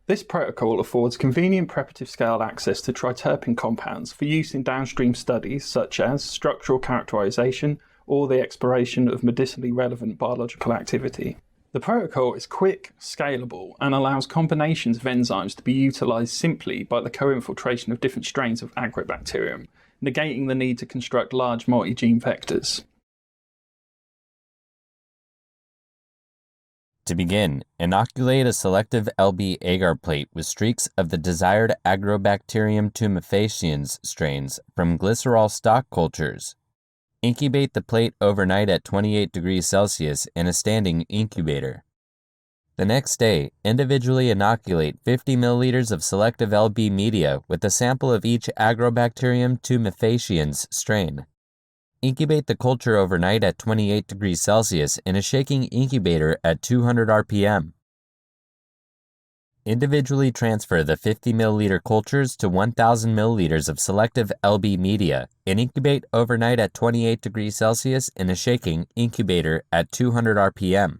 This protocol affords convenient preparative-scale access to triterpene compounds for use in downstream studies such as structural characterization or the exploration of medicinally relevant biological activity. The protocol is quick, scalable, and allows combinations of enzymes to be utilized simply by the co-infiltration of different strains of agrobacterium, negating the need to construct large multi-gene vectors. To begin, inoculate a selective LB agar plate with streaks of the desired Agrobacterium tumefaciens strains from glycerol stock cultures. Incubate the plate overnight at 28 degrees Celsius in a standing incubator. The next day, individually inoculate 50 milliliters of selective LB media with a sample of each Agrobacterium tumefaciens strain. Incubate the culture overnight at 28 degrees Celsius in a shaking incubator at 200 RPM. Individually transfer the 50 milliliter cultures to 1000 milliliters of selective LB media and incubate overnight at 28 degrees Celsius in a shaking incubator at 200 RPM.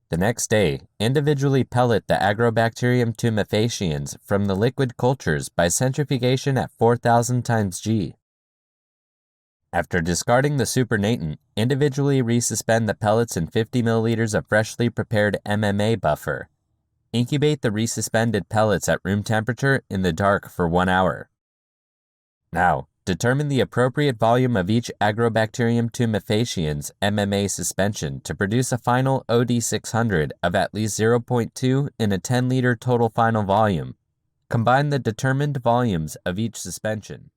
The next day, individually pellet the Agrobacterium tumefaciens from the liquid cultures by centrifugation at 4000 times G. After discarding the supernatant, individually resuspend the pellets in 50 milliliters of freshly prepared MMA buffer. Incubate the resuspended pellets at room temperature in the dark for 1 hour. Now, determine the appropriate volume of each Agrobacterium tumefaciens MMA suspension to produce a final OD600 of at least 0.2 in a 10-liter total final volume. Combine the determined volumes of each suspension.